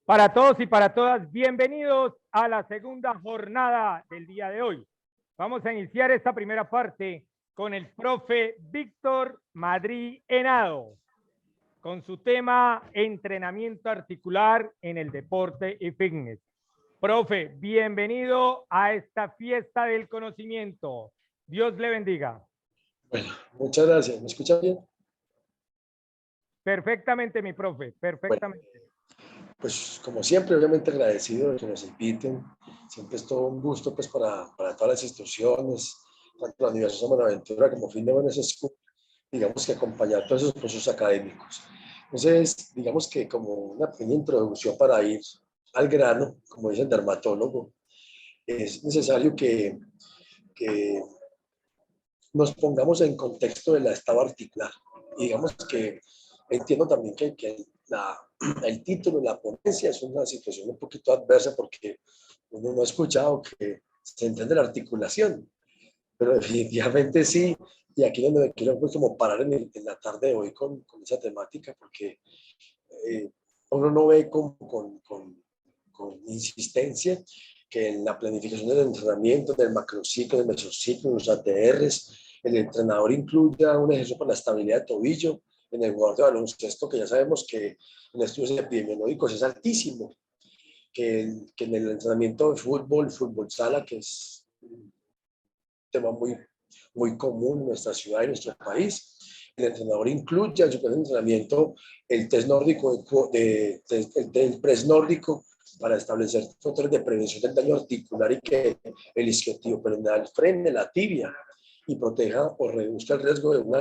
Para todos y para todas, bienvenidos a la segunda jornada del día de hoy. Vamos a iniciar esta primera parte con el profe Víctor Madrid Henao, con su tema entrenamiento articular en el deporte y fitness. Profe, bienvenido a esta fiesta del conocimiento. Dios le bendiga. Bueno, muchas gracias. ¿Me escucha bien? Perfectamente, mi profe, perfectamente. Bueno, pues como siempre, obviamente agradecido de que nos inviten. Siempre es todo un gusto pues para todas las instituciones, tanto la Universidad de Buenaventura como Fin de Buenas School, digamos que acompañar todos esos procesos académicos. Entonces, digamos que como una pequeña introducción para ir al grano, como dice el dermatólogo, es necesario que nos pongamos en contexto del estado articular. Y digamos que entiendo también el título de la ponencia es una situación un poquito adversa porque uno no ha escuchado que se entiende la articulación, pero definitivamente sí. Y aquí es donde me quiero pues, como parar en la tarde de hoy con esa temática, porque uno no ve con insistencia que en la planificación del entrenamiento, del macrociclo, del mesociclo, los ATRs, el entrenador incluya un ejercicio para la estabilidad de tobillo en el jugador de baloncesto, que ya sabemos que en estudios epidemiológicos es altísimo, que en el entrenamiento de fútbol sala, que es un tema muy común en nuestra ciudad y en nuestro país, el entrenador incluya en su plan de entrenamiento el test nórdico, el press nórdico para establecer factores de prevención del daño articular y que el isquiotibial frene la tibia y proteja o reduzca el riesgo de una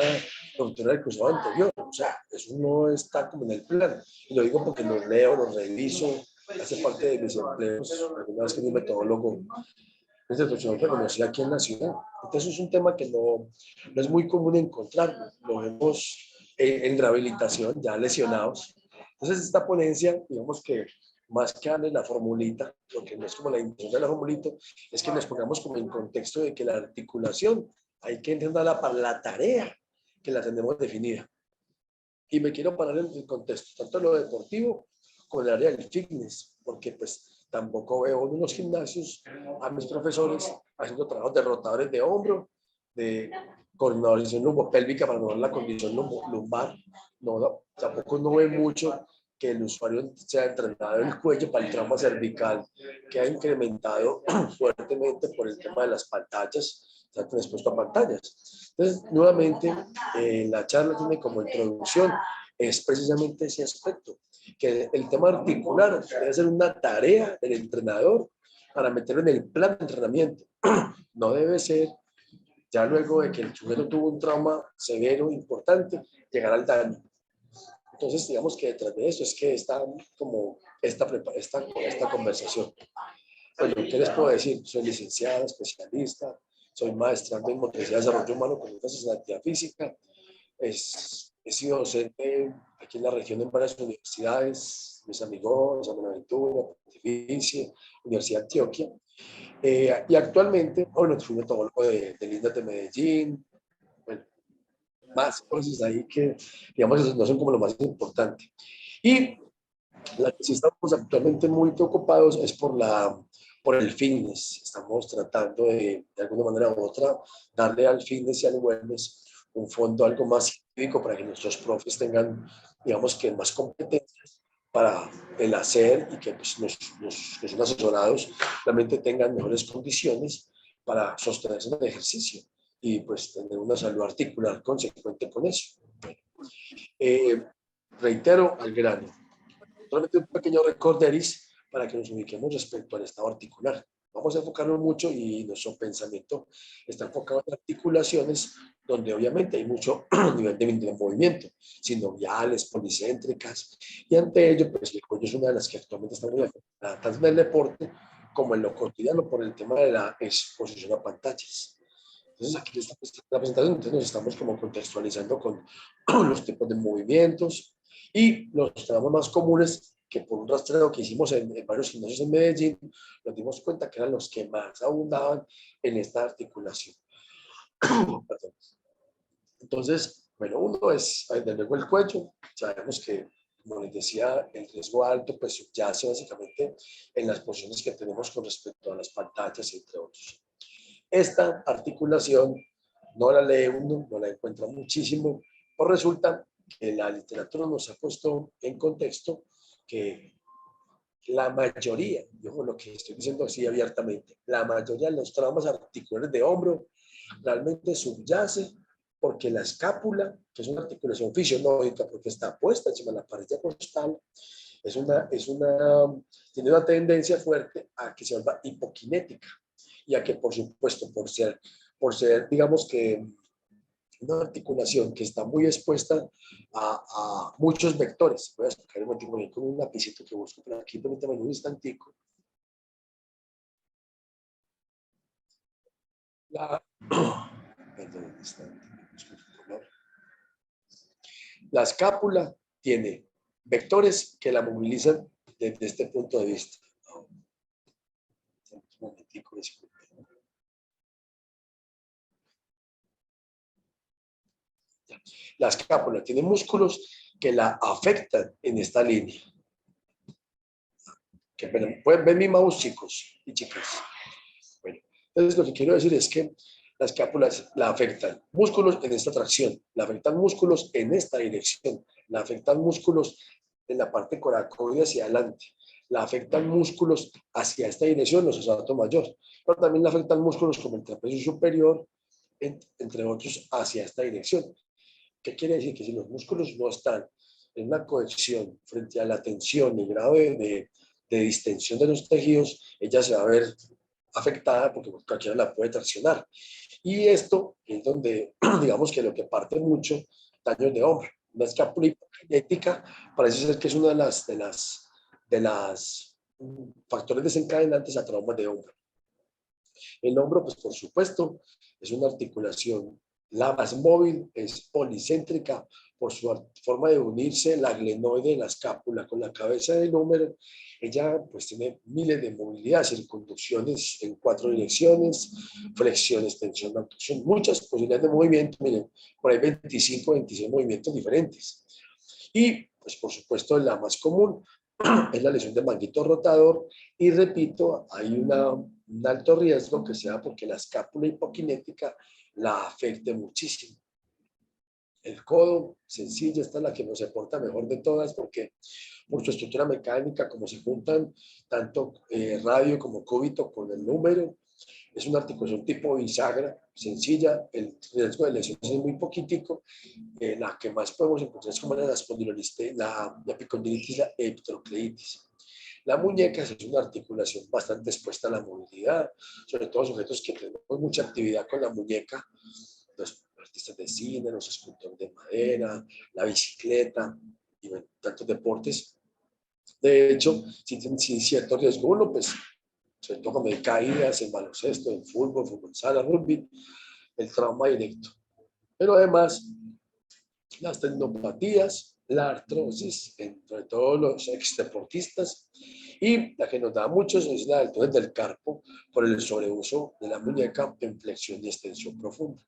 ruptura del cruzado anterior. O sea, eso no está como en el plan. Y lo digo porque lo leo, lo reviso, hace parte de mis empleos. Alguna vez que mi metodólogo es institución reconocida aquí en la ciudad. Entonces es un tema que no es muy común encontrar. Lo vemos en rehabilitación, ya lesionados. Entonces esta ponencia, digamos que más que darle la formulita, porque no es como la intención de la formulita, es que nos pongamos como en contexto de que la articulación hay que entenderla para la tarea que la tenemos definida. Y me quiero parar en el contexto, tanto lo deportivo como el área del fitness, porque pues tampoco veo en unos gimnasios a mis profesores haciendo trabajos de rotadores de hombro, de coordinación lumbopélvica para mejorar la condición lumbar. No, tampoco no ve mucho que el usuario sea entrenado en el cuello para el trauma cervical, que ha incrementado fuertemente por el tema de las pantallas, se ha expuesto a pantallas. Entonces, nuevamente, la charla tiene como introducción es precisamente ese aspecto, que el tema articular debe ser una tarea del entrenador para meterlo en el plan de entrenamiento. No debe ser, ya luego de que el sujeto tuvo un trauma severo, importante, llegar al daño. Entonces, digamos que detrás de eso es que está como esta conversación. Bueno, ¿qué les puedo decir? Soy licenciada, especialista, soy maestra en motricidad de desarrollo humano con énfasis en actividad física. He sido docente aquí en la región en varias universidades, mis amigos, San Buenaventura, Pontificia, Universidad de Antioquia. Y actualmente, bueno, fui metodólogo del INDAT de Medellín, bueno, más cosas ahí que, digamos, no son como lo más importante. Y la que sí estamos actualmente muy preocupados es por el fitness. Estamos tratando de alguna manera u otra, darle al fitness y al wellness un fondo algo más científico para que nuestros profes tengan, digamos que más competencias para el hacer y que pues, los que son asesorados realmente tengan mejores condiciones para sostenerse en el ejercicio y pues tener una salud articular consecuente con eso. Eh, Reitero al grano. Solamente un pequeño recorderis para que nos ubiquemos respecto al estado articular. Vamos a enfocarnos mucho y nuestro pensamiento está enfocado en articulaciones donde obviamente hay mucho nivel de movimiento, sinoviales, policéntricas, y ante ello, pues el cuello es una de las que actualmente está muy afectada, tanto en el deporte como en lo cotidiano por el tema de la exposición a pantallas. Entonces aquí la presentación, entonces nos estamos como contextualizando con los tipos de movimientos y los tramos más comunes que por un rastreo que hicimos en varios gimnasios en Medellín, nos dimos cuenta que eran los que más abundaban en esta articulación. Entonces, bueno, uno es desde luego el cuello, sabemos que como les decía, el riesgo alto pues subyace básicamente en las posiciones que tenemos con respecto a las pantallas, entre otros. Esta articulación no la lee uno, no la encuentra muchísimo, pues resulta que la literatura nos ha puesto en contexto que la mayoría, yo lo que estoy diciendo así abiertamente, la mayoría de los traumas articulares de hombro realmente subyace porque la escápula, que es una articulación fisiológica, porque está puesta encima de la pared costal, tiene una tendencia fuerte a que se vuelva hipoquinética y a que, por supuesto, por ser digamos que una articulación que está muy expuesta a muchos vectores. Voy a sacar el motivo con un lapicito que busco por aquí, permítame un instantico. Perdón, un instante. La escápula tiene vectores que la movilizan desde este punto de vista. Un momentico, disculpen. La escápula tiene músculos que la afectan en esta línea. Pueden ver mi mouse, chicos y chicas. Bueno, entonces lo que quiero decir es que las escápulas la afectan músculos en esta tracción, la afectan músculos en esta dirección, la afectan músculos en la parte coracoide hacia adelante, la afectan músculos hacia esta dirección, los estratos mayor, pero también la afectan músculos como el trapecio superior, entre otros, hacia esta dirección. ¿Qué quiere decir? Que si los músculos no están en una cohesión frente a la tensión y grado de distensión de los tejidos, ella se va a ver afectada porque cualquiera la puede traccionar. Y esto es donde, digamos que lo que parte mucho, daños de hombro. La escápula hipokinética parece ser que es una de las factores desencadenantes a traumas de hombro. El hombro, pues por supuesto, es una articulación la más móvil, es policéntrica por su forma de unirse la glenoide de la escápula con la cabeza del húmero. Ella pues tiene miles de movilidad, circunducciones en 4 direcciones, flexiones, tensión, abducción, muchas posibilidades de movimiento, miren, por ahí 25, 26 movimientos diferentes. Y pues por supuesto la más común es la lesión del manguito rotador y repito, hay un alto riesgo que sea porque la escápula hipokinética la afecte muchísimo. El codo, sencilla, esta es la que nos soporta mejor de todas porque por su estructura mecánica, como se juntan tanto radio como cúbito con el número, es una articulación tipo bisagra, sencilla, el riesgo de lesiones es muy poquitico, la que más podemos encontrar es como la espondilolitis, la epicondilitis, la epicondilitis. La muñeca es una articulación bastante expuesta a la movilidad, sobre todo sujetos que tenemos mucha actividad con la muñeca, los artistas de cine, los escultores de madera, la bicicleta y tantos deportes. De hecho, si tienen cierto riesgo uno, pues sobre todo cuando hay caídas en baloncesto, en fútbol, fútbol sala, rugby, el trauma directo. Pero además, las tendinopatías, la artrosis, entre todos los exdeportistas, y la que nos da mucho es la del túnel del carpo por el sobreuso de la muñeca en flexión y extensión profunda.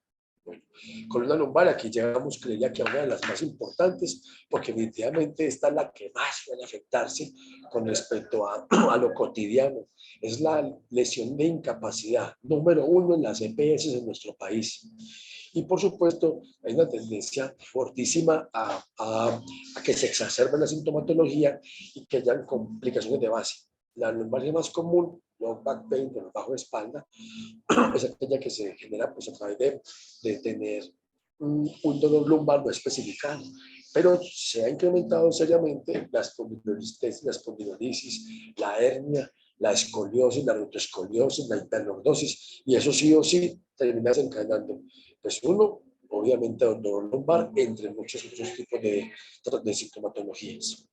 Bueno, columna lumbar, aquí llegamos, creía que una de las más importantes, porque definitivamente esta es la que más suele afectarse con respecto a lo cotidiano. Es la lesión de incapacidad, número 1 en las EPS en nuestro país. Y por supuesto, hay una tendencia fortísima a que se exacerbe la sintomatología y que hayan complicaciones de base. La lumbalgia más común, low back pain, dolor bajo de espalda, es aquella que se genera pues, a través de tener un dolor lumbar no especificado. Pero se ha incrementado seriamente la espondilolisis, la hernia, la escoliosis, la rotoescoliosis, la hiperlordosis, y eso sí o sí termina desencadenando, pues uno, obviamente dolor lumbar, entre muchos otros tipos de sintomatologías.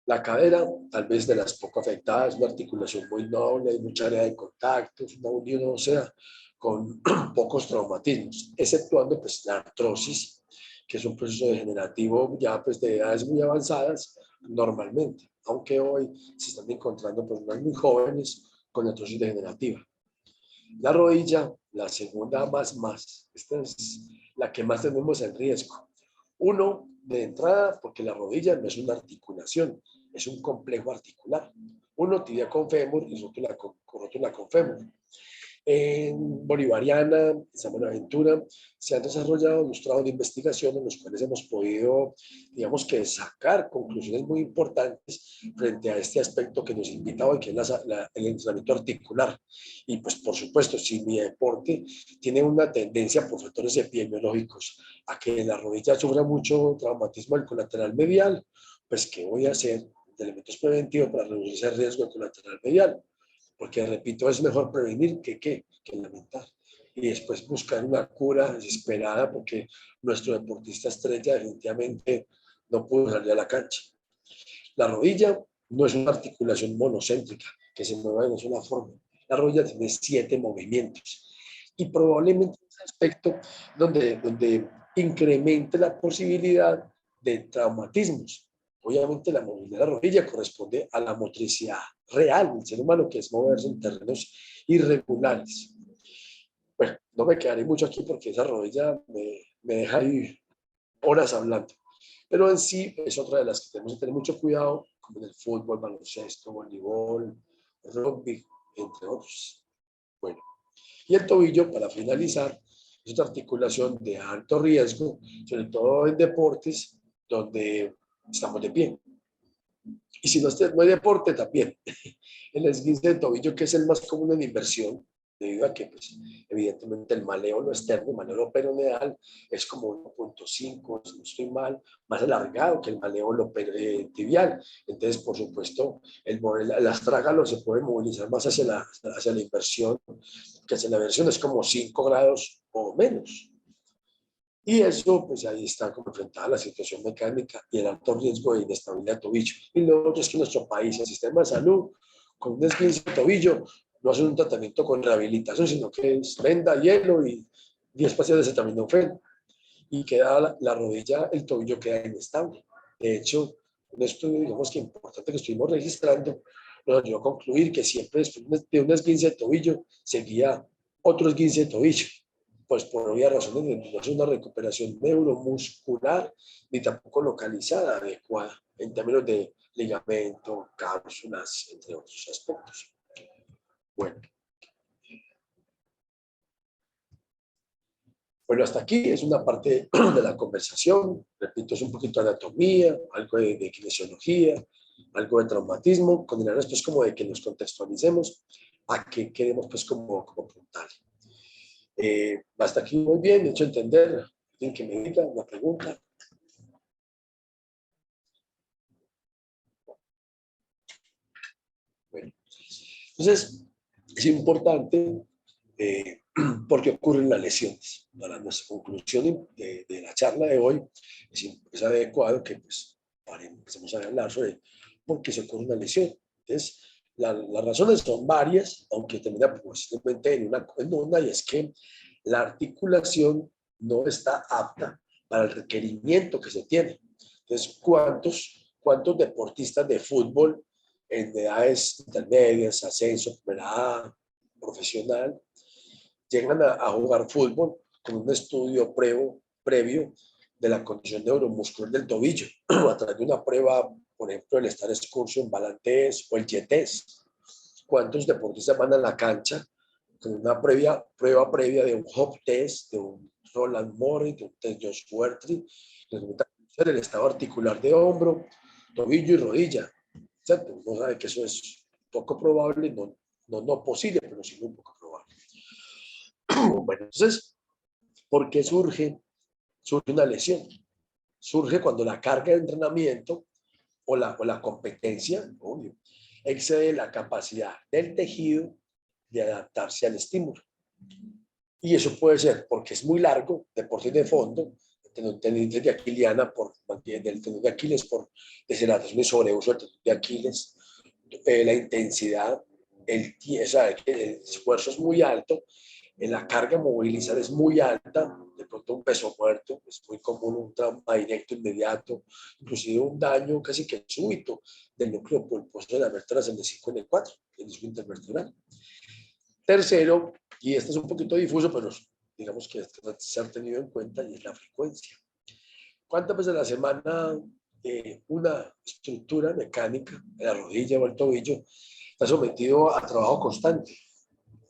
La cadera, tal vez de las poco afectadas, una articulación muy noble, hay mucha área de contacto, es una unión ósea con pocos traumatismos, exceptuando pues, la artrosis, que es un proceso degenerativo ya pues, de edades muy avanzadas normalmente, aunque hoy se están encontrando personas muy jóvenes con artrosis degenerativa. La rodilla, la segunda más, esta es la que más tenemos en riesgo. Uno, de entrada, porque la rodilla no es una articulación, es un complejo articular. Uno tibia con fémur y rótula con fémur. En Bolivariana, en San Buenaventura, se han desarrollado unos trabajos de investigación en los cuales hemos podido, digamos que, sacar conclusiones muy importantes frente a este aspecto que nos invita hoy, que es el entrenamiento articular. Y pues, por supuesto, si mi deporte tiene una tendencia por factores epidemiológicos a que la rodilla sufra mucho traumatismo del colateral medial, pues, ¿qué voy a hacer de elementos preventivos para reducir ese riesgo del colateral medial? Porque, repito, es mejor prevenir que lamentar. Y después buscar una cura desesperada porque nuestro deportista estrella definitivamente no pudo salir a la cancha. La rodilla no es una articulación monocéntrica que se mueve de una sola forma. La rodilla tiene 7 movimientos y probablemente es un aspecto donde incremente la posibilidad de traumatismos. Obviamente la movilidad de la rodilla corresponde a la motricidad real del ser humano, que es moverse en terrenos irregulares. Bueno, no me quedaré mucho aquí porque esa rodilla me deja ir horas hablando. Pero en sí es otra de las que tenemos que tener mucho cuidado, como en el fútbol, baloncesto, voleibol, rugby, entre otros. Bueno, y el tobillo, para finalizar, es otra articulación de alto riesgo, sobre todo en deportes donde estamos de pie. Y si no hay deporte, también. El esguince de tobillo, que es el más común en inversión, debido a que, pues, evidentemente, el maléolo externo, el maléolo peroneal, es como 1.5, si no estoy mal, más alargado que el maléolo tibial. Entonces, por supuesto, el astrágalo se puede movilizar más hacia la inversión, que hacia la versión es como 5 grados o menos. Y eso, pues ahí está como enfrentada la situación mecánica y el alto riesgo de inestabilidad de tobillo. Y lo otro es que nuestro país, el sistema de salud, con un esguince de tobillo, no hace un tratamiento con rehabilitación, sino que es venda, hielo y 10 pastillas de acetaminofén. Y queda la rodilla, el tobillo queda inestable. De hecho, un estudio, digamos que importante que estuvimos registrando, nos ayudó a concluir que siempre después de un esguince de tobillo seguía otro esguince de tobillo, pues por obvias razones no es una recuperación neuromuscular ni tampoco localizada adecuada en términos de ligamento, cápsulas, entre otros aspectos. Bueno, hasta aquí es una parte de la conversación. Repito, es un poquito de anatomía, algo de kinesiología, algo de traumatismo, con el área pues como de que nos contextualicemos a qué queremos pues como puntal. Hasta aquí muy bien, de hecho entender, alguien que me diga una pregunta. Bueno, entonces es importante porque ocurren las lesiones. Para nuestra conclusión de la charla de hoy, es adecuado que pues empecemos a hablar sobre por qué se ocurre una lesión. Entonces, las razones son varias, aunque termina posiblemente en una, y es que la articulación no está apta para el requerimiento que se tiene. Entonces, ¿cuántos deportistas de fútbol en edades intermedias, ascenso, primera A, profesional, llegan a jugar fútbol con un estudio previo de la condición neuromuscular del tobillo, a través de una prueba, por ejemplo, el Star Excursion, Balantés o el Jetés? ¿Cuántos deportistas van a la cancha con una prueba previa de un hop test, de un Roland Murray, de un test Josh Wertry, el estado articular de hombro, tobillo y rodilla? ¿Cierto? Uno sabe que eso es poco probable, no posible, pero sí muy poco probable. Bueno, entonces, ¿por qué surge una lesión? Surge cuando la carga de entrenamiento o la competencia, obvio, excede la capacidad del tejido de adaptarse al estímulo. Y eso puede ser porque es muy largo, deporte de fondo, tendinitis de aquiliana, del tendón de Aquiles por deshidratación y sobreuso del tendón de Aquiles, la intensidad, el esfuerzo es muy alto, la carga movilizar es muy alta, de pronto un peso muerto, es muy común un trauma directo, inmediato, inclusive un daño casi que súbito del núcleo pulposo de las vértebras en el 5 y en el 4, el disco intervertebral. Tercero, y este es un poquito difuso, pero digamos que se ha tenido en cuenta, y es la frecuencia. ¿Cuántas veces a la semana una estructura mecánica de la rodilla o el tobillo está sometido a trabajo constante?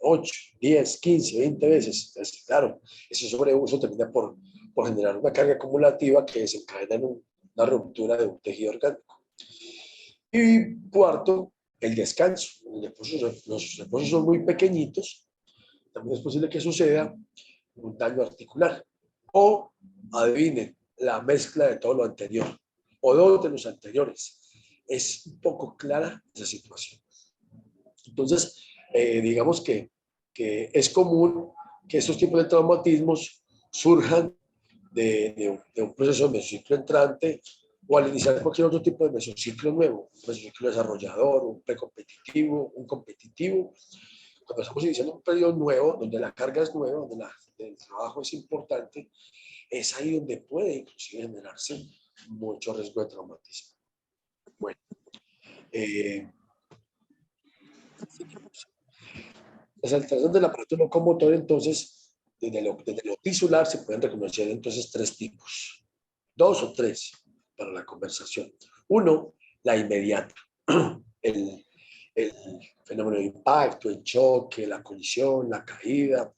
8, 10, 15, 20 veces. Entonces, claro, ese sobreuso termina por generar una carga acumulativa que desencadena en una ruptura de un tejido orgánico. Y cuarto, el descanso. Los reposos son muy pequeñitos. También es posible que suceda un daño articular. O, adivinen, la mezcla de todo lo anterior, o dos de los anteriores. Es un poco clara esa situación. Entonces, digamos que es común que estos tipos de traumatismos surjan de un proceso de mesociclo entrante o al iniciar cualquier otro tipo de mesociclo nuevo, un mesociclo desarrollador, un precompetitivo, un competitivo. Cuando estamos iniciando un periodo nuevo, donde la carga es nueva, donde el trabajo es importante, es ahí donde puede inclusive generarse mucho riesgo de traumatismo. Bueno, las alteraciones del aparato locomotor, entonces, desde lo tisular se pueden reconocer entonces tres tipos, dos o tres para la conversación. Uno, la inmediata, el fenómeno de impacto, el choque, la colisión, la caída,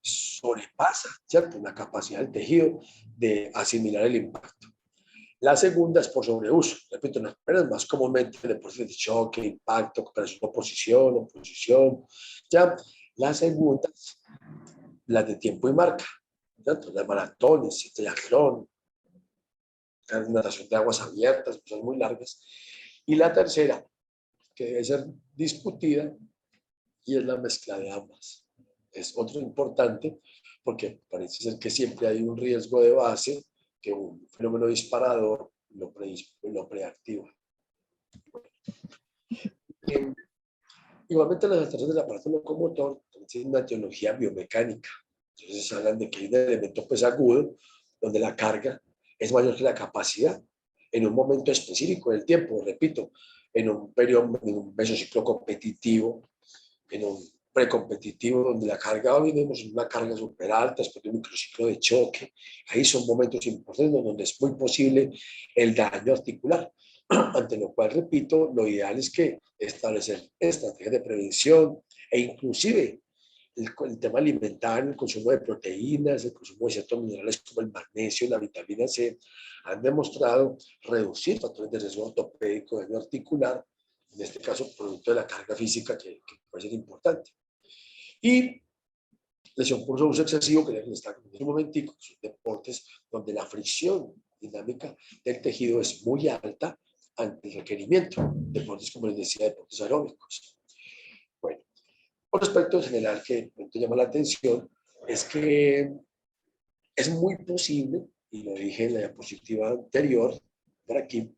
sobrepasa, ¿cierto?, la capacidad del tejido de asimilar el impacto. La segunda es por sobreuso. Repito, en las primeras más comúnmente deportes de choque, impacto, cooperación, oposición. Ya, la segunda, las de tiempo y marca, ¿cierto? Las maratones, el triatlón, la natación de aguas abiertas, cosas muy largas. Y la tercera, que debe ser discutida, y es la mezcla de ambas. Es otro importante porque parece ser que siempre hay un riesgo de base que un fenómeno disparador lo preactiva. Igualmente las alteraciones del aparato locomotor tienen una etiología biomecánica. Entonces hablan de que hay un elemento pues agudo donde la carga es mayor que la capacidad en un momento específico del tiempo, repito, en un periodo, en un mesociclo competitivo, en un precompetitivo, donde la carga, hoy vemos una carga súper alta, después de un microciclo de choque. Ahí son momentos importantes donde es muy posible el daño articular, ante lo cual, repito, lo ideal es que establecer estrategias de prevención e inclusive el tema alimentario, el consumo de proteínas, el consumo de ciertos minerales como el magnesio y la vitamina C, han demostrado reducir factores de riesgo ortopédico, daño articular, en este caso producto de la carga física que puede ser importante. Y lesión por uso excesivo, que les está en un momentico, son deportes donde la fricción dinámica del tejido es muy alta ante el requerimiento. Deportes, como les decía, deportes aeróbicos. Bueno, un aspecto general que me llama la atención es que es muy posible, y lo dije en la diapositiva anterior, por aquí,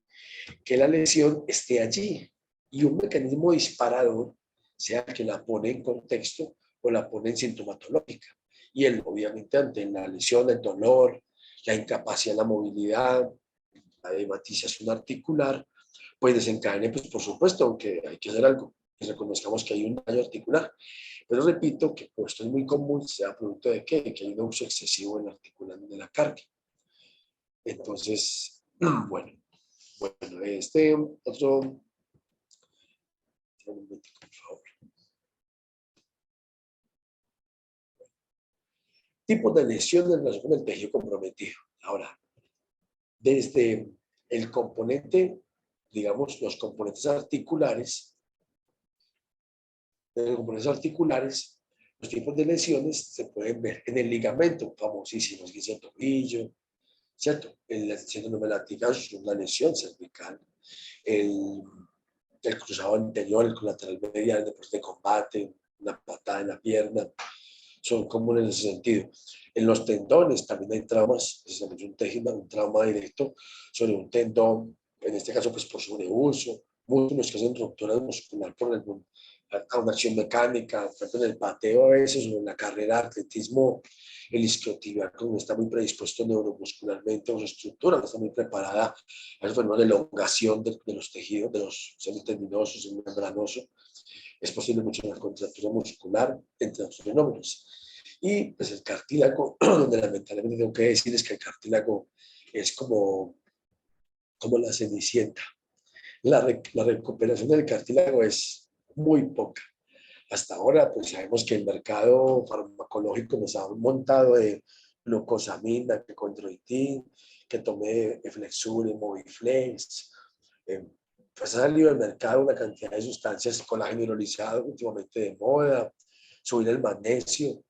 que la lesión esté allí y un mecanismo disparador sea que la pone en contexto o la pone en sintomatológica. Y él, obviamente, ante la lesión, el dolor, la incapacidad, la movilidad, la dematización articular, pues desencadene, pues por supuesto, aunque hay que hacer algo, que reconozcamos que hay un daño articular. Pero repito que pues, esto es muy común, sea producto de qué, que hay un uso excesivo en la articulación de la carga. Entonces, bueno, este otro, por favor. Tipos de lesiones en relación con el tejido comprometido. Ahora, desde el componente, digamos, los componentes articulares, los tipos de lesiones se pueden ver en el ligamento, famosísimo, es el tobillo, ¿cierto? El síndrome latigazo es una lesión cervical, el cruzado anterior, el colateral medial, el deporte de combate, una patada en la pierna, son comunes en ese sentido. En los tendones también hay traumas, precisamente un trauma directo sobre un tendón, en este caso pues por sobreuso, músculos que hacen ruptura muscular por una acción mecánica, en el pateo a veces o en la carrera de atletismo, el isquiotibial no está muy predispuesto neuromuscularmente o su estructura no está muy preparada a ese fenómeno de elongación de los tejidos, de los semitendinosos, el membranoso. Es posible mucho la contractura muscular, entre otros fenómenos. Y pues el cartílago, donde lamentablemente tengo que decir es que el cartílago es como la cenicienta. La recuperación del cartílago es muy poca. Hasta ahora, pues sabemos que el mercado farmacológico nos ha montado de glucosamina, que Chondroitin, que tomé Flexure, Moviflex. Pues ha salido al mercado una cantidad de sustancias, colágeno hidrolizado últimamente de moda, subir el magnesio.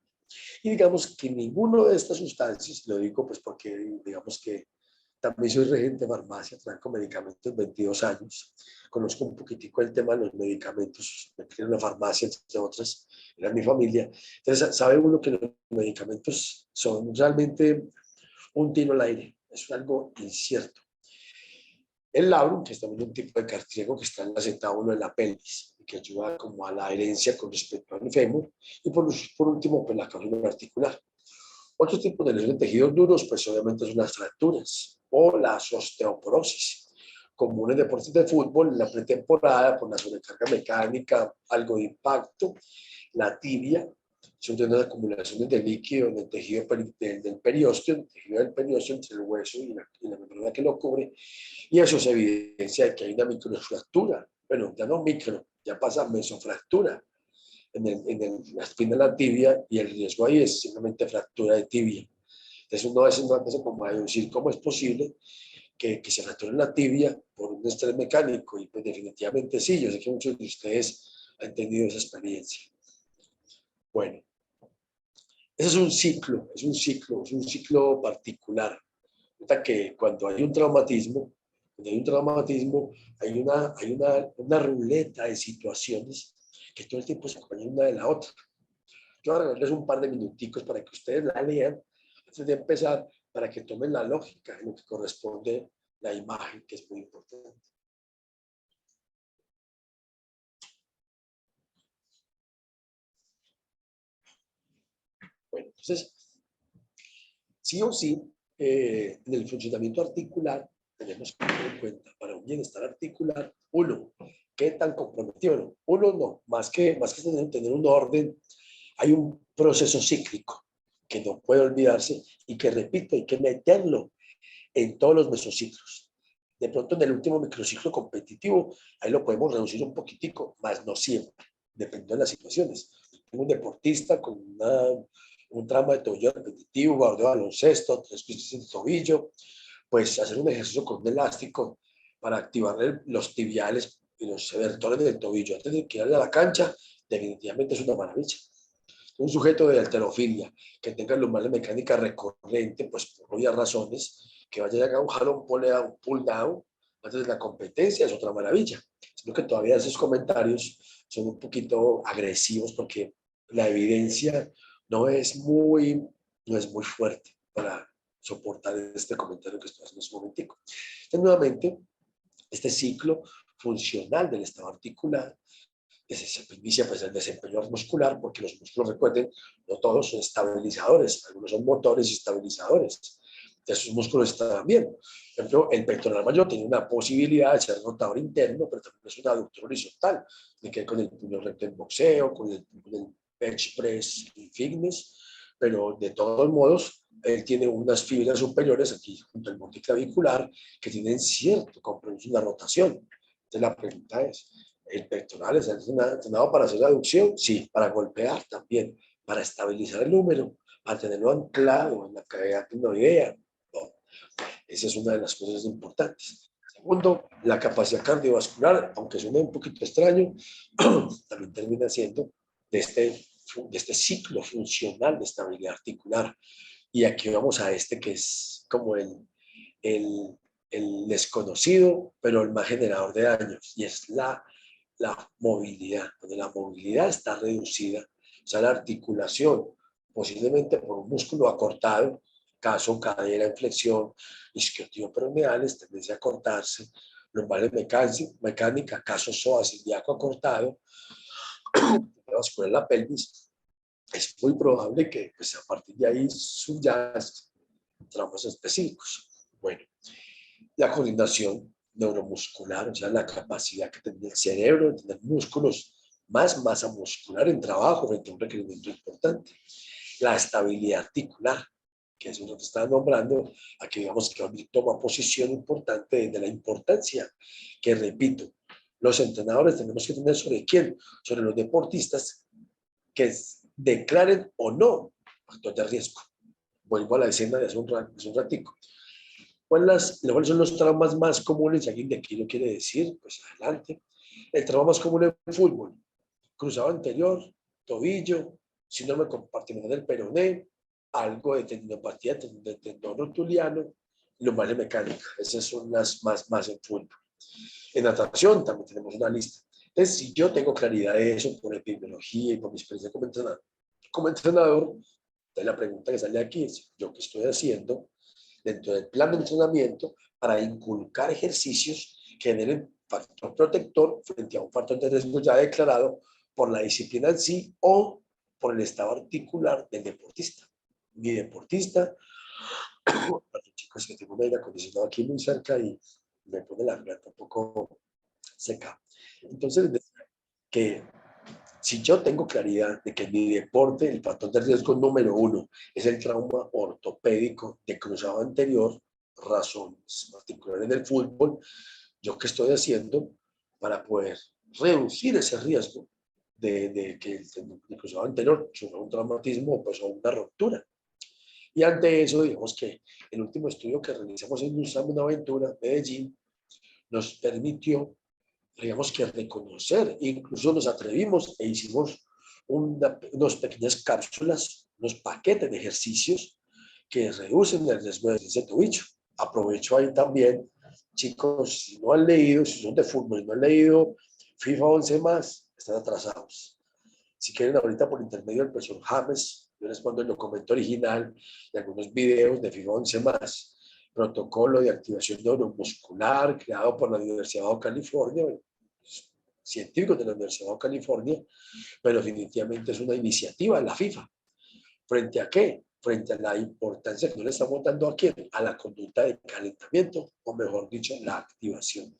Y digamos que ninguno de estas sustancias, lo digo pues porque digamos que también soy regente de farmacia, trabajo con medicamentos 22 años. Conozco un poquitico el tema de los medicamentos. Me crié en la farmacia, entre otras, era mi familia. Entonces, sabe uno que los medicamentos son realmente un tiro al aire. Es algo incierto. El labrum, que es también un tipo de cartílago que está en la acetábulo en la pelvis, que ayuda como a la herencia con respecto al fémur. Y por último, pues la columna articular. Otros tipos de lesiones de tejidos duros, pues obviamente son las fracturas o las osteoporosis. Como en deportes de fútbol, en la pretemporada, por la sobrecarga mecánica, algo de impacto, la tibia, son de unas acumulaciones de líquido en el tejido del periósteo, el tejido del periósteo entre el hueso y la membrana que lo cubre, y eso se evidencia de que hay una microfractura, bueno, ya no micro, ya pasa mesofractura la espina de la tibia, y el riesgo ahí es simplemente fractura de tibia. Entonces uno a veces no empieza como a deducir cómo es posible que se fracture la tibia por un estrés mecánico, y pues definitivamente sí, yo sé que muchos de ustedes han tenido esa experiencia. Bueno, ese es un ciclo particular. Nota que cuando hay un traumatismo, hay una ruleta de situaciones que todo el tiempo se acompañan una de la otra. Yo voy a regalarles un par de minuticos para que ustedes la lean antes de empezar, para que tomen la lógica en lo que corresponde la imagen, que es muy importante. Bueno, entonces, sí o sí, en el funcionamiento articular tenemos que tener en cuenta para un bienestar articular, uno, qué tan comprometido. Uno no, más que tener un orden, hay un proceso cíclico que no puede olvidarse y que, repito, hay que meterlo en todos los mesociclos. De pronto en el último microciclo competitivo, ahí lo podemos reducir un poquitico, más no siempre, dependiendo de las situaciones. Tengo un deportista con un trauma de tobillo repetitivo, jugador de baloncesto, 3 pisos de tobillo, pues hacer un ejercicio con un elástico para activar los tibiales y los evertores del tobillo antes de que vaya a la cancha, definitivamente es una maravilla. Un sujeto de halterofilia que tenga lumbar mecánica recurrente, pues por obvias razones, que vaya a hacer un jalón, pull down antes de la competencia, es otra maravilla. Sino que todavía esos comentarios son un poquito agresivos porque la evidencia no es muy fuerte para soportar este comentario que estoy haciendo en un momentico. Entonces, nuevamente, este ciclo funcional del estado articular que se inicia pues el desempeño muscular, porque los músculos, recuerden, no todos son estabilizadores, algunos son motores y estabilizadores. Esos músculos están bien. Por ejemplo, el pectoral mayor tiene una posibilidad de ser rotador interno, pero también es un aductor horizontal. Tiene que ver con el puño recto en boxeo, con el bench press y fitness, pero de todos modos, él tiene unas fibras superiores aquí junto al monte clavicular que tienen cierto compromiso en la rotación. Entonces la pregunta es, ¿el pectoral está entrenado para hacer aducción? Sí. ¿Para golpear? También. ¿Para estabilizar el húmero? ¿Para tenerlo anclado en la cavidad pinoidea? No. Esa es una de las cosas importantes. Segundo, la capacidad cardiovascular, aunque suene un poquito extraño, también termina siendo de este ciclo funcional de estabilidad articular. Y aquí vamos a este que es como el, el desconocido, pero el más generador de daños, y es la movilidad. Cuando la movilidad está reducida, o sea, la articulación, posiblemente por un músculo acortado, caso cadera en flexión, isquiotibiales, tendencia a cortarse, lumbares mecánica, caso psoas ilíaco acortado, vascular en la pelvis, es muy probable que pues, a partir de ahí subyacen traumas específicos. Bueno, la coordinación neuromuscular, o sea, la capacidad que tiene el cerebro de tener músculos, más masa muscular en trabajo frente a un requerimiento importante. La estabilidad articular, que es uno que está nombrando, aquí digamos que toma posición importante de la importancia que, repito, los entrenadores tenemos que tener sobre quién, sobre los deportistas que declaren o no factor de riesgo. Vuelvo a la escena de hace un ratico. ¿Cuáles son los traumas más comunes? Si alguien de aquí lo quiere decir, pues adelante. El trauma más común en el fútbol: cruzado anterior, tobillo, síndrome compartimental del peroné, algo de tendinopatía de tendón rotuliano, lumbalgia mecánica. Esas son las más en fútbol. En natación también tenemos una lista. Entonces, si yo tengo claridad de eso por epidemiología y por mi experiencia como entrenador, entonces la pregunta que sale aquí es: ¿yo qué estoy haciendo dentro del plan de entrenamiento para inculcar ejercicios que generen factor protector frente a un factor de riesgo ya declarado por la disciplina en sí o por el estado articular del deportista? Mi deportista, chicos, que tengo un aire acondicionado aquí muy cerca y me pone la garganta un poco seca. Entonces, que si yo tengo claridad de que en mi deporte el factor de riesgo número 1 es el trauma ortopédico de cruzado anterior, razones particulares del fútbol, ¿yo qué estoy haciendo para poder reducir ese riesgo de que el cruzado anterior sufra un traumatismo pues, o una ruptura? Y ante eso, digamos que el último estudio que realizamos en una aventura, Medellín, nos permitió, digamos que reconocer, incluso nos atrevimos e hicimos unas pequeñas cápsulas, unos paquetes de ejercicios que reducen el riesgo de ese tobillo. Aprovecho ahí también, chicos, si no han leído, si son de fútbol y no han leído FIFA 11 más, están atrasados. Si quieren, ahorita por intermedio del profesor James, yo les mando el documento original y algunos videos de FIFA 11 más. Protocolo de activación neuromuscular creado por la Universidad de California, científicos de la Universidad de California, pero definitivamente es una iniciativa de la FIFA. ¿Frente a qué? Frente a la importancia que no le estamos dando a quién, a la conducta de calentamiento, o mejor dicho, la activación.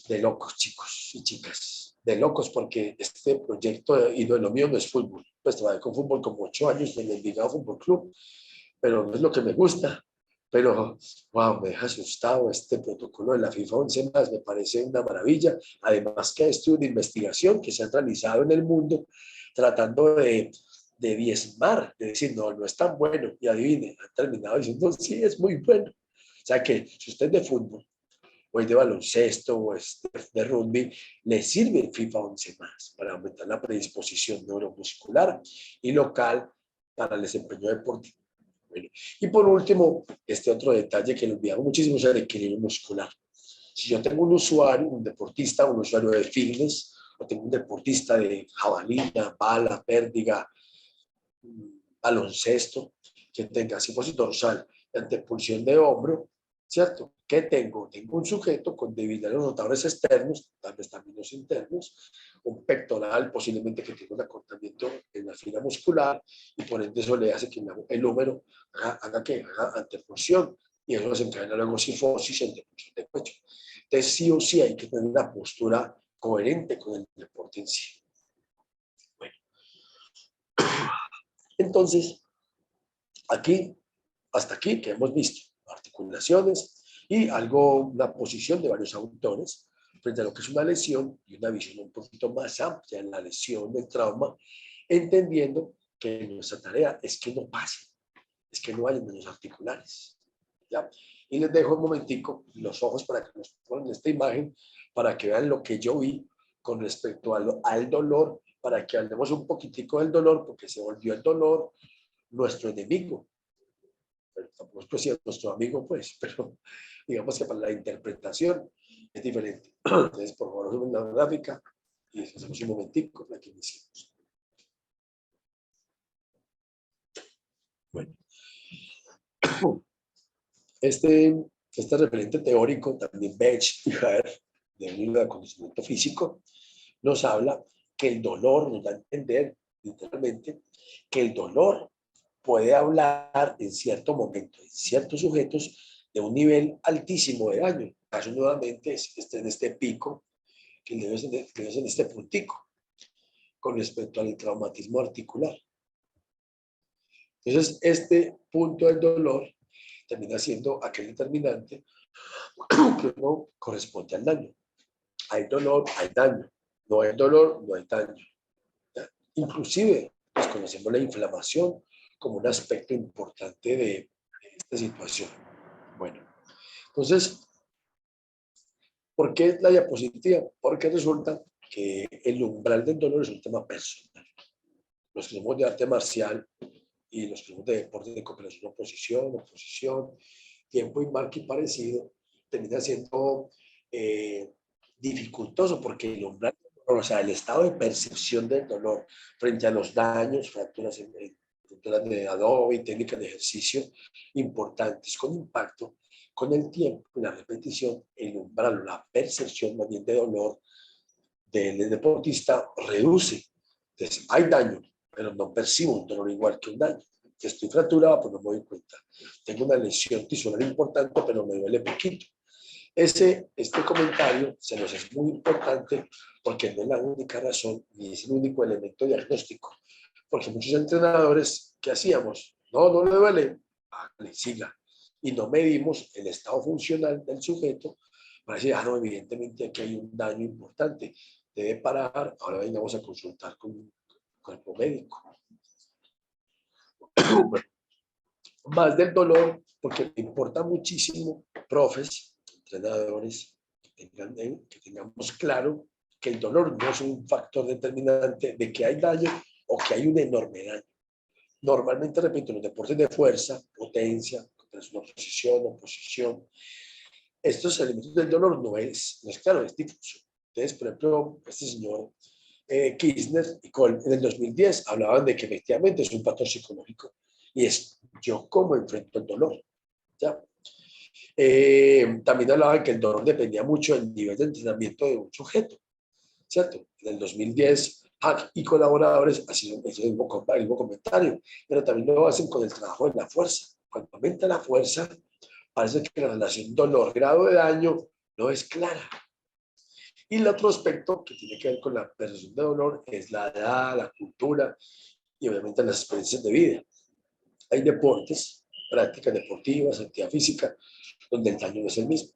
De locos, chicos y chicas, de locos, porque este proyecto, y lo mío no es fútbol, pues trabajé con fútbol como 8 años en el Envigado Fútbol Club, pero no es lo que me gusta. Pero, wow, me deja asustado este protocolo de la FIFA 11 más, me parece una maravilla. Además que es una investigación que se ha realizado en el mundo tratando de diezmar, de decir, no, no es tan bueno. Y adivine, han terminado diciendo, sí, es muy bueno. O sea que si usted es de fútbol, o es de baloncesto, o es de rugby, le sirve el FIFA 11 más para aumentar la predisposición neuromuscular y local para el desempeño deportivo. Bueno, y por último, este otro detalle que le olvidamos muchísimo es el equilibrio muscular. Si yo tengo un usuario, un deportista, un usuario de fitness, o tengo un deportista de jabalina, bala, pértiga, baloncesto, que tenga cifosis dorsal y antepulsión de hombro, ¿cierto? ¿Qué tengo? Tengo un sujeto con debilidad en los rotadores externos, tal vez también los internos, un pectoral, posiblemente que tenga un acortamiento en la fibra muscular, y por ende eso le hace que el húmero haga antepulsión, y eso desencadena luego cifosis y antepulsión de cuello. Entonces, sí o sí hay que tener una postura coherente con el deporte en sí. Bueno, entonces, aquí, hasta aquí que hemos visto articulaciones y una posición de varios autores frente a lo que es una lesión y una visión un poquito más amplia en la lesión del trauma, entendiendo que nuestra tarea es que no pase, es que no haya menos articulares. ¿Ya? Y les dejo un momentico los ojos para que nos pongan esta imagen, para que vean lo que yo vi con respecto al dolor, para que hablemos un poquitico del dolor, porque se volvió el dolor nuestro enemigo. Pero tampoco es nuestro amigo, pues, pero digamos que para la interpretación es diferente. Entonces, por favor, suben la gráfica y hacemos un momentico para que iniciemos. Bueno, este referente teórico, también Bech y Herr, de conocimiento físico, nos habla que el dolor, nos da a entender literalmente que el dolor puede hablar en cierto momento, en ciertos sujetos, de un nivel altísimo de daño. El caso nuevamente es en este pico, que es en este puntico, con respecto al traumatismo articular. Entonces, este punto del dolor termina siendo aquel determinante que no corresponde al daño. Hay dolor, hay daño. No hay dolor, no hay daño. Inclusive, pues conocemos la inflamación como un aspecto importante de esta situación. Bueno, entonces, ¿por qué la diapositiva? Porque resulta que el umbral del dolor es un tema personal. Los que somos de arte marcial y los que somos de deporte de cooperación, oposición, tiempo y marca y parecido, termina siendo dificultoso porque el umbral, o sea, el estado de percepción del dolor frente a los daños, fracturas de adobe y técnicas de ejercicio importantes con impacto, con el tiempo y la repetición, el umbral, la percepción más bien de dolor del deportista reduce. Entonces, hay daño, pero no percibo un dolor igual que un daño. Que estoy fracturado, pues no me doy cuenta. Tengo una lesión tisular importante, pero me duele poquito. Este comentario se nos es muy importante porque no es la única razón ni es el único elemento diagnóstico. Porque muchos entrenadores, ¿qué hacíamos? No le duele, le siga. Y no medimos el estado funcional del sujeto para decir, no, evidentemente aquí hay un daño importante, debe parar, ahora vengamos a consultar con un cuerpo médico. Bueno, más del dolor, porque me importa muchísimo, profes, entrenadores, que tengamos claro que el dolor no es un factor determinante de que hay daño o que hay un enorme daño. Normalmente, repito, en los deportes de fuerza, potencia, oposición, estos elementos del dolor no es claro, es difuso. Entonces, por ejemplo, este señor Kirchner y Cole en el 2010 hablaban de que efectivamente es un factor psicológico y es yo cómo enfrento el dolor. ¿Ya? También hablaban que el dolor dependía mucho del nivel de entrenamiento de un sujeto, ¿cierto? En el 2010, Hack y colaboradores hacen el mismo comentario, pero también lo hacen con el trabajo de la fuerza. Cuando aumenta la fuerza, parece que la relación dolor-grado de daño no es clara. Y el otro aspecto que tiene que ver con la percepción de dolor es la edad, la cultura y obviamente las experiencias de vida. Hay deportes, prácticas deportivas, actividad física, donde el daño no es el mismo.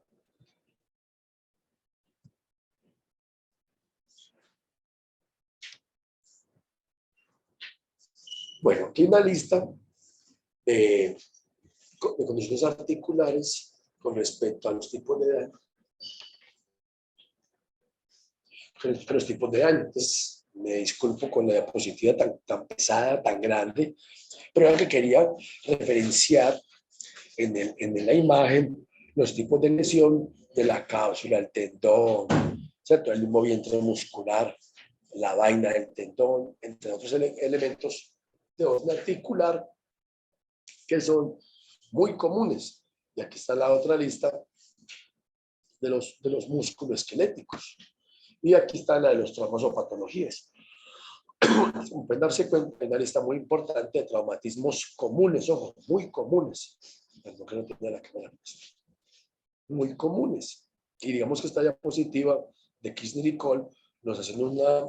Bueno, aquí una lista de condiciones articulares con respecto a los tipos de daño. Con los tipos de daño. Entonces, me disculpo con la diapositiva tan pesada, tan grande, pero era que quería referenciar en la imagen los tipos de lesión de la cápsula, el tendón, ¿cierto? El mismo vientre muscular, la vaina del tendón, entre otros elementos de orden articular que son muy comunes. Y aquí está la otra lista de los músculos esqueléticos. Y aquí está la de los traumas o patologías. Pueden darse cuenta, hay una lista muy importante de traumatismos comunes, ojo, muy comunes. Perdón que no tenía la cámara. Muy comunes. Y digamos que esta diapositiva de Kirchner y Cole nos hacen una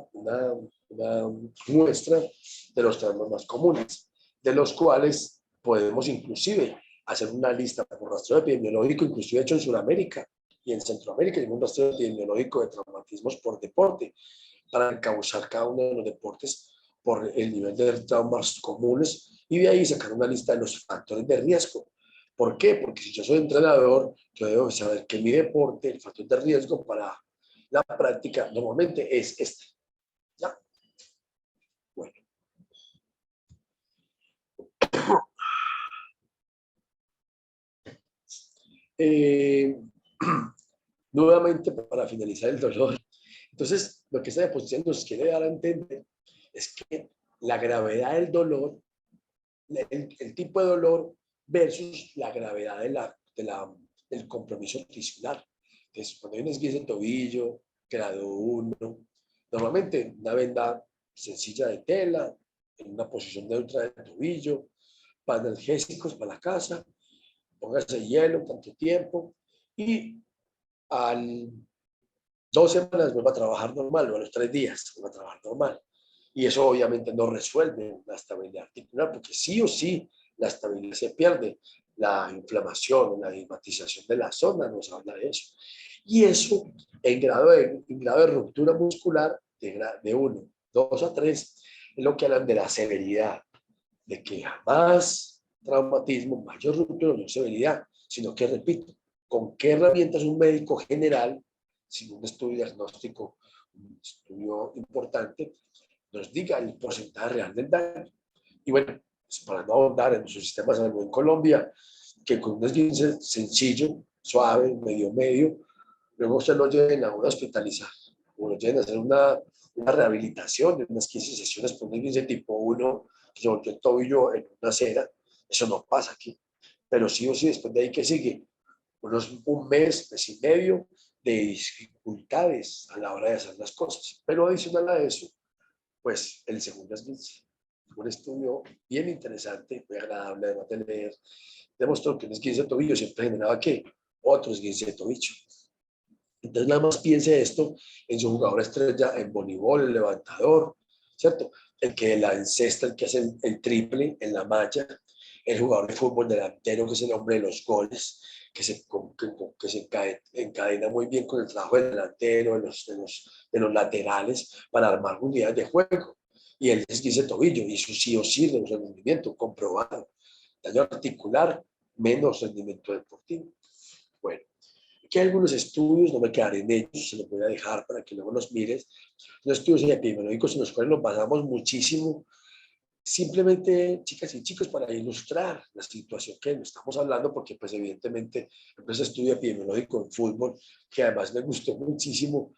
muestra de los traumas más comunes, de los cuales podemos inclusive hacer una lista por rastreo epidemiológico, inclusive hecho en Sudamérica y en Centroamérica, y un rastreo epidemiológico de traumatismos por deporte, para encauzar cada uno de los deportes por el nivel de traumas comunes y de ahí sacar una lista de los factores de riesgo. ¿Por qué? Porque si yo soy entrenador, yo debo saber que mi deporte, el factor de riesgo para la práctica normalmente es este. ¿Ya? Bueno. Nuevamente, para finalizar el dolor. Entonces, lo que esta diapositiva nos quiere dar a entender es que la gravedad del dolor, el tipo de dolor versus la gravedad del compromiso tisular. Entonces, cuando hay un esguince de tobillo, grado 1, normalmente una venda sencilla de tela, en una posición neutra del tobillo, analgésicos para la casa, póngase hielo tanto tiempo y al 2 semanas vuelva a trabajar normal, o a los 3 días vuelva a trabajar normal. Y eso obviamente no resuelve la estabilidad articular, porque sí o sí la estabilidad se pierde. La inflamación, la edematización de la zona nos habla de eso. Y eso en grado de ruptura muscular de 1, 2 a 3 es lo que hablan de la severidad, de que más traumatismo, mayor ruptura, no severidad, sino que, repito, con qué herramientas un médico general, sin un estudio diagnóstico, un estudio importante, nos diga el porcentaje real del daño. Y bueno, pues para no ahondar en su sistema de salud en Colombia, que con un esguince sencillo, suave, medio, luego se lo lleven a una hospitalizar, o lo lleven a hacer una rehabilitación de unas 15 sesiones por un esguince tipo 1, que se volvió el tobillo en una acera. Eso no pasa aquí. Pero sí o sí, después de ahí que sigue, un mes y medio de dificultades a la hora de hacer las cosas. Pero adicional a eso, pues el segundo esguince. Un estudio bien interesante, muy agradable de leer, demostró que un esguince de tobillo siempre generaba ¿qué? Otro esguince de tobillo. Entonces nada más piense esto en su jugador estrella en voleibol, el levantador, ¿cierto? El que la encesta, el que hace el triple en la malla, el jugador de fútbol delantero, que es el hombre de los goles, que se encadena muy bien con el trabajo del delantero, de los laterales, para armar unidades de juego. Y el esguince de tobillo, y eso sí o sí de un rendimiento comprobado. Daño articular, menos rendimiento deportivo. Bueno, aquí hay algunos estudios, no me quedaré en ellos, se los voy a dejar para que luego los mires. Los estudios epidemiológicos en los cuales nos basamos muchísimo, simplemente, chicas y chicos, para ilustrar la situación que estamos hablando, porque pues evidentemente ese estudio epidemiológico en fútbol, que además me gustó muchísimo,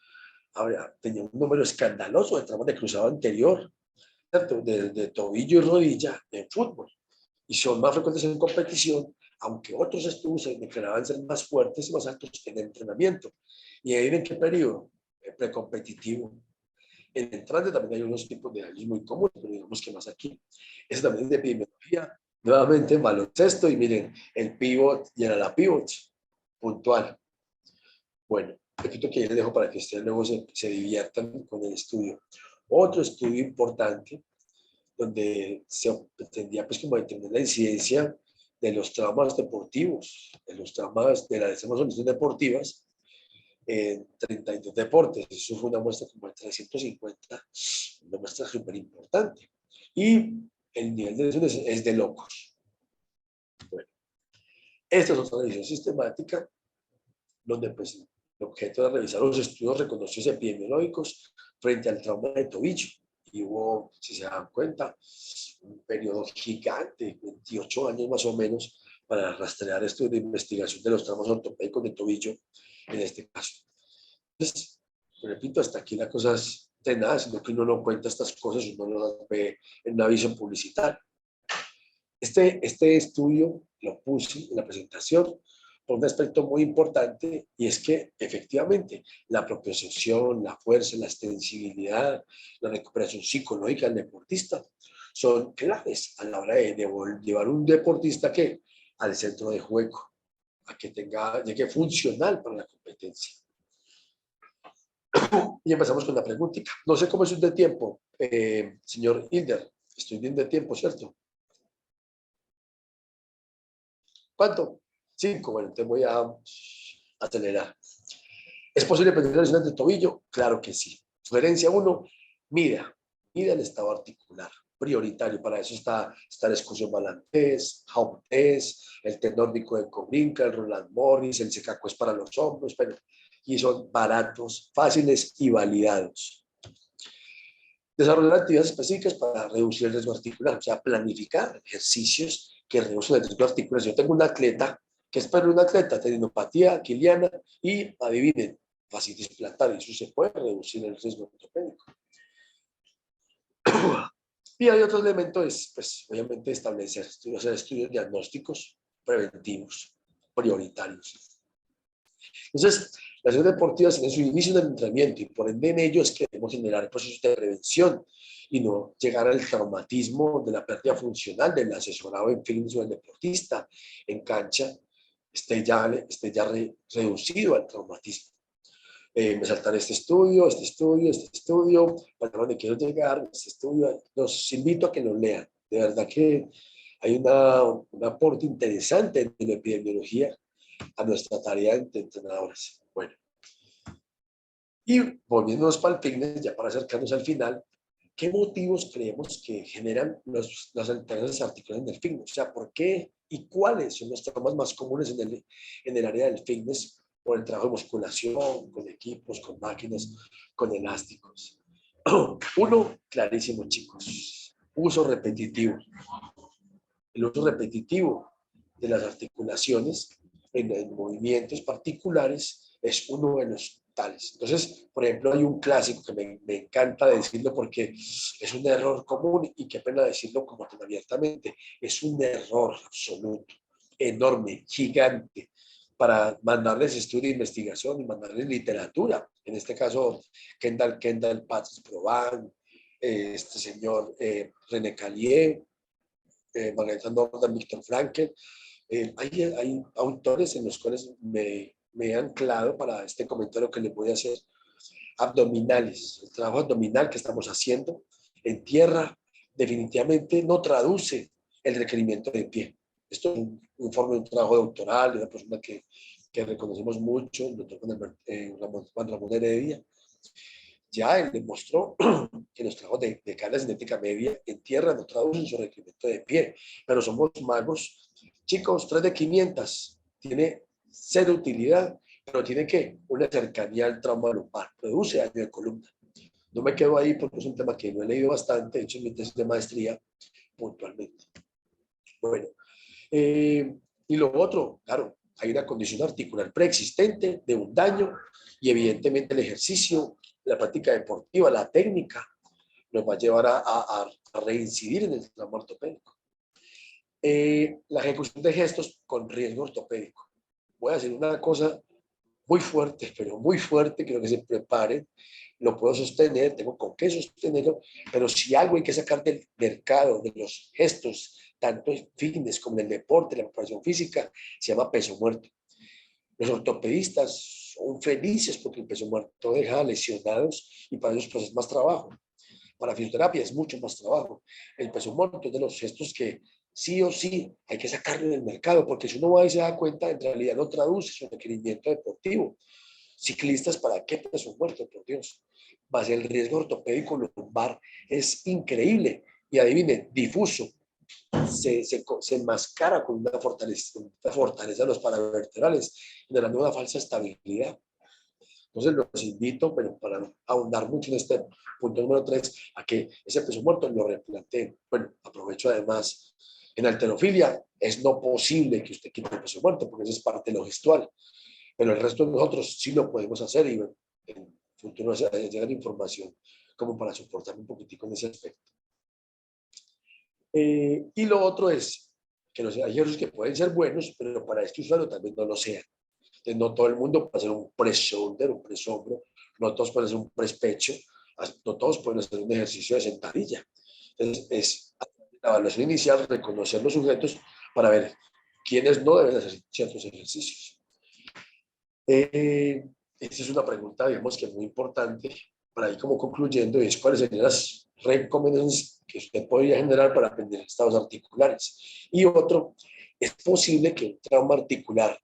ahora, tenía un número escandaloso de traumas de cruzado anterior, de tobillo y rodilla en fútbol, y son más frecuentes en competición, aunque otros estudios se declaraban ser más fuertes y más altos en entrenamiento. ¿Y ahí en qué periodo? Precompetitivo. En entrante también hay unos tipos de daños muy comunes, pero digamos que más aquí. Eso también es de epidemiología. Nuevamente en baloncesto, y miren, el pivot y era la pivot, puntual. Bueno, repito que ahí les dejo para que ustedes luego se diviertan con el estudio. Otro estudio importante donde se pretendía pues como determinar la incidencia de los traumas deportivos, de los traumas de las emociones deportivas en 32 deportes. Eso fue una muestra como de 350, una muestra súper importante. Y el nivel de lesiones es de locos. Bueno, esta es otra revisión sistemática donde pues el objeto de revisar los estudios reconocidos epidemiológicos frente al trauma de tobillo. Y hubo, si se dan cuenta, un periodo gigante, 28 años más o menos, para rastrear estudios de investigación de los traumas ortopédicos de tobillo, en este caso. Entonces, repito, hasta aquí la cosa es de nada, sino que uno no cuenta estas cosas, uno las ve en un aviso publicitario. Este estudio lo puse en la presentación por un aspecto muy importante, y es que efectivamente la propiocepción, la fuerza, la extensibilidad, la recuperación psicológica del deportista son claves a la hora de llevar un deportista que al centro de juego, a que llegue funcional para la competencia. Y empezamos con la preguntita. No sé cómo es de tiempo, señor Hilder. Estoy bien de tiempo, ¿cierto? ¿Cuánto? 5. Bueno, te voy a acelerar. ¿Es posible prevenir lesiones de tobillo? Claro que sí. Sugerencia 1, mida el estado articular. Prioritario, para eso está el excursión balantés, Haupt test, el test nórdico de Cobrinca, el Roland Morris, el Secaco es para los hombros, pero, y son baratos, fáciles y validados. Desarrollar actividades específicas para reducir el riesgo articular, o sea, planificar ejercicios que reducen el riesgo articular. Si yo tengo un atleta, ¿qué espero un atleta? Tendinopatía quiliana y, adivinen, fascitis plantar, y eso se puede reducir el riesgo ortopédico. Y hay otro elemento, es, pues, obviamente, hacer estudios diagnósticos preventivos, prioritarios. Entonces, las acciones deportivas en su inicio del entrenamiento, y por ende en ellos queremos generar procesos de prevención y no llegar al traumatismo de la pérdida funcional del asesorado en fin del deportista en cancha, esté ya reducido al traumatismo. me saltaré este estudio, este estudio, este estudio, para donde quiero llegar, este estudio. Los invito a que lo lean. De verdad que hay un aporte interesante de la epidemiología a nuestra tarea de entrenadores. Bueno, y volviéndonos para el fitness, ya para acercarnos al final, ¿qué motivos creemos que generan las alteraciones articulares en el fitness? O sea, ¿por qué y cuáles son los traumas más comunes en el área del fitness por el trabajo de musculación, con equipos, con máquinas, con elásticos? Uno, clarísimo, chicos, uso repetitivo. El uso repetitivo de las articulaciones en movimientos particulares es uno de los tales. Entonces, por ejemplo, hay un clásico que me encanta decirlo porque es un error común y qué pena decirlo como tan abiertamente, es un error absoluto, enorme, gigante, para mandarles estudio de investigación y mandarles literatura. En este caso, Kendall Patrick Provan, este señor René Callier, Margarita Nordan, Víctor Frankl. Hay autores en los cuales me he anclado para este comentario que les voy a hacer. Abdominales, el trabajo abdominal que estamos haciendo en tierra definitivamente no traduce el requerimiento de pie. Esto es un informe de un trabajo doctoral de una persona que reconocemos mucho, el doctor Juan Ramón Heredia. Ya él demostró que los trabajos de carga cinética media en tierra no traducen su requerimiento de pie, pero somos magos. Chicos, 3 de 500 tiene cero utilidad, pero tiene que una cercanía al trauma lumbar, produce daño de columna. No me quedo ahí porque es un tema que no he leído bastante, he hecho mi tesis de maestría puntualmente. Bueno, y lo otro, claro, hay una condición articular preexistente de un daño y evidentemente el ejercicio, la práctica deportiva, la técnica, nos va a llevar a reincidir en el trauma ortopédico. La ejecución de gestos con riesgo ortopédico. Voy a hacer una cosa muy fuerte, pero muy fuerte, quiero que se preparen, lo puedo sostener, tengo con qué sostenerlo, pero si algo hay que sacar del mercado, de los gestos, tanto en fitness como en el deporte, la preparación física, se llama peso muerto. Los ortopedistas son felices porque el peso muerto deja lesionados y para ellos pues es más trabajo. Para fisioterapia es mucho más trabajo. El peso muerto es de los gestos que sí o sí hay que sacarlo del mercado, porque si uno va y se da cuenta, en realidad no traduce su requerimiento deportivo. Ciclistas, ¿para qué peso muerto? Por Dios. Más el riesgo ortopédico lumbar es increíble. Y adivinen, difuso. Se enmascara con una fortaleza de los paravertebrales, generando una falsa estabilidad. Entonces los invito, pero para ahondar mucho en este punto número 3, a que ese peso muerto lo replanteen. Bueno, aprovecho además, en halterofilia es no posible que usted quite el peso muerto, porque eso es parte de lo gestual, pero el resto de nosotros sí lo podemos hacer y bueno, en futuro llega la información como para soportar un poquitico en ese aspecto. Y lo otro es que los ejercicios que pueden ser buenos, pero para este usuario también no lo sean. Entonces, no todo el mundo puede hacer un press shoulder, un press hombro, no todos pueden hacer un press pecho, no todos pueden hacer un ejercicio de sentadilla. Entonces, es la evaluación inicial, reconocer los sujetos para ver quiénes no deben hacer ciertos ejercicios. Esta es una pregunta, digamos, que es muy importante para ir como concluyendo, es cuáles serían las recomendaciones que usted podría generar para aprender estados articulares. Y otro, es posible que un trauma articular,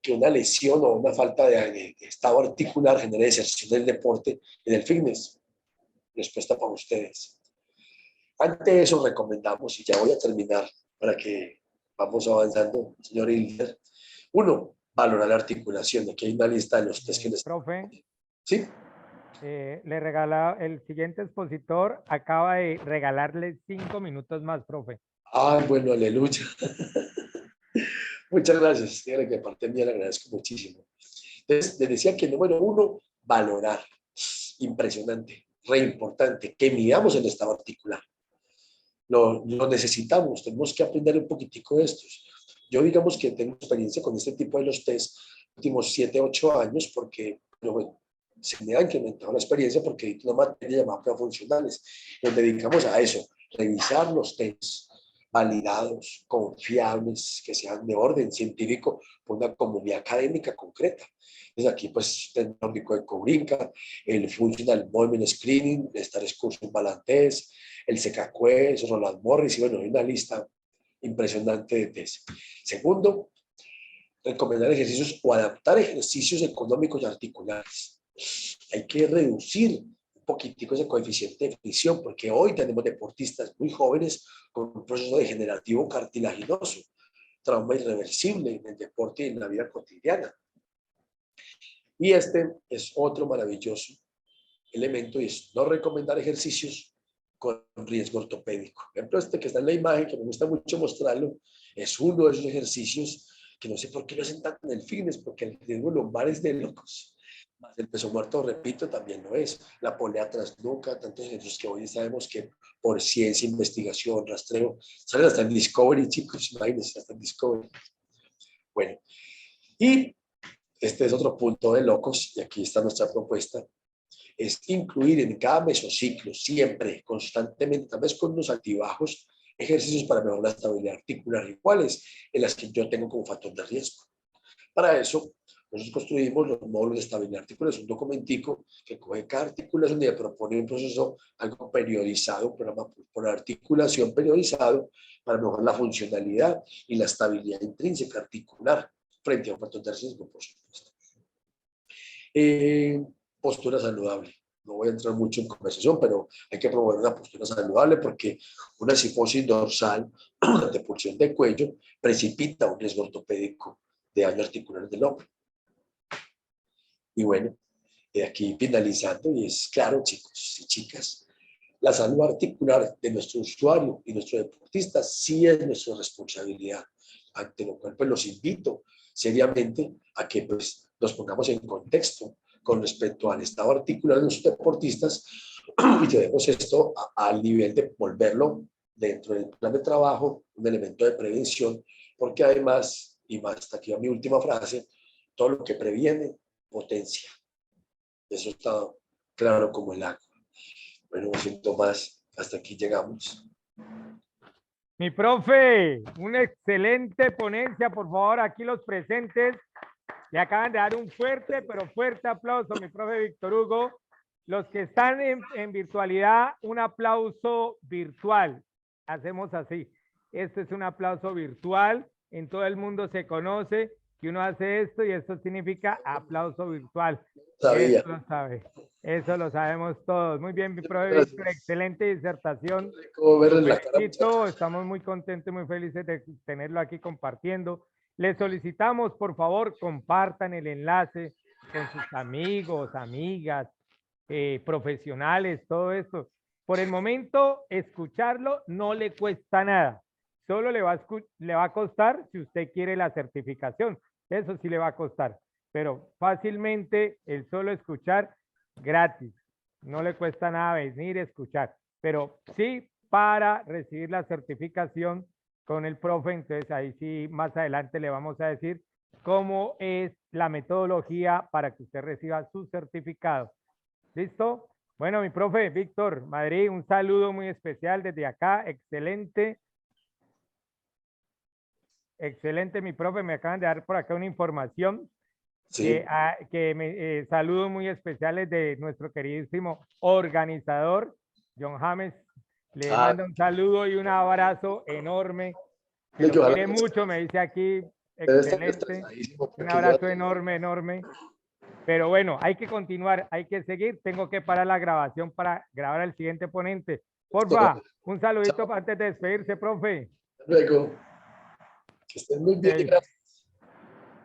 que una lesión o una falta de estado articular genere deserción del deporte y del fitness. Respuesta para ustedes. Ante eso recomendamos, y ya voy a terminar para que vamos avanzando, señor Hilder. Uno, valorar la articulación. Aquí hay una lista de los test que les... Profe, ¿Sí? le regala, el siguiente expositor acaba de regalarle 5 minutos más, profe. Ah, bueno, aleluya. Muchas gracias. Dígale que de parte mía le agradezco muchísimo. Entonces, les decía que número 1, valorar. Impresionante, re importante, que midamos el estado articular. Lo necesitamos, tenemos que aprender un poquitico de estos. Yo digamos que tengo experiencia con este tipo de los test los últimos 7, 8 años porque bueno, se me ha incrementado la experiencia porque hay una materia llamada pruebas funcionales. Nos dedicamos a eso, revisar los tests, validados, confiables, que sean de orden científico por una comunidad académica concreta. Entonces aquí pues el nórdico de Cobrinca, el Functional Movement Screening, el Star Excursion Balantés, el CKQ, Roland Morris, y bueno, hay una lista impresionante de test. Segundo, recomendar ejercicios o adaptar ejercicios económicos y articulares. Hay que reducir un poquitico ese coeficiente de fricción, porque hoy tenemos deportistas muy jóvenes con un proceso degenerativo cartilaginoso, trauma irreversible en el deporte y en la vida cotidiana. Y este es otro maravilloso elemento, y es no recomendar ejercicios con riesgo ortopédico. Por ejemplo, este que está en la imagen, que me gusta mucho mostrarlo, es uno de esos ejercicios que no sé por qué lo hacen tanto en el fitness, porque el riesgo lumbar es de locos. Más el peso muerto, repito, también lo es. La polea trasnuca, tantos ejercicios que hoy sabemos que por ciencia, investigación, rastreo, salen hasta en Discovery, chicos, imagínense, hasta en Discovery. Bueno, y este es otro punto de locos, y aquí está nuestra propuesta, es incluir en cada mesociclo, siempre, constantemente, tal vez con unos altibajos, ejercicios para mejorar la estabilidad articular, iguales en las que yo tengo como factor de riesgo. Para eso, nosotros construimos los módulos de estabilidad articular, es un documentico que coge cada articulación y le propone un proceso algo periodizado, un programa por articulación periodizado para mejorar la funcionalidad y la estabilidad intrínseca articular frente a un factor de riesgo, por supuesto. Postura saludable. No voy a entrar mucho en conversación, pero hay que promover una postura saludable porque una cifosis dorsal, una depulsión de cuello, precipita un riesgo ortopédico de daño articular del hombro. Y bueno, aquí finalizando, y es claro, chicos y chicas, la salud articular de nuestro usuario y nuestro deportista sí es nuestra responsabilidad, ante lo cual pues los invito seriamente a que pues nos pongamos en contexto con respecto al estado articular de nuestros deportistas y llevemos esto al nivel de volverlo dentro del plan de trabajo, un elemento de prevención, porque además, y más hasta aquí va mi última frase, todo lo que previene, potencia. Eso está claro como el agua. Bueno, no siento más, hasta aquí llegamos. Mi profe, una excelente ponencia, por favor, aquí los presentes le acaban de dar un fuerte, pero fuerte aplauso, mi profe Víctor Hugo. Los que están en virtualidad, un aplauso virtual. Hacemos así. Este es un aplauso virtual. En todo el mundo se conoce que uno hace esto y esto significa aplauso virtual. Sabía. Eso lo sabe. Eso lo sabemos todos. Muy bien, mi profe Víctor, excelente disertación. ¿Cómo verle Lo la cara? felicito, estamos muy contentos, muy felices de tenerlo aquí compartiendo. Les solicitamos, por favor, compartan el enlace con sus amigos, amigas, profesionales, todo esto. Por el momento, escucharlo no le cuesta nada. Solo le va a costar si usted quiere la certificación. Eso sí le va a costar. Pero fácilmente el solo escuchar gratis. No le cuesta nada venir a escuchar. Pero sí para recibir la certificación con el profe. Entonces ahí sí más adelante le vamos a decir cómo es la metodología para que usted reciba su certificado. ¿Listo? Bueno, mi profe Víctor Madrid, un saludo muy especial desde acá. Excelente. Excelente, mi profe. Me acaban de dar por acá una información. Sí. Saludos muy especiales de nuestro queridísimo organizador, John James. Le mando un saludo y un abrazo enorme. Que lo quiere mucho, me dice aquí. Excelente. Un abrazo enorme, enorme. Pero bueno, hay que continuar, hay que seguir. Tengo que parar la grabación para grabar al siguiente ponente. Porfa, un saludito antes de despedirse, profe. Hasta luego. Que estén muy bien. Gracias.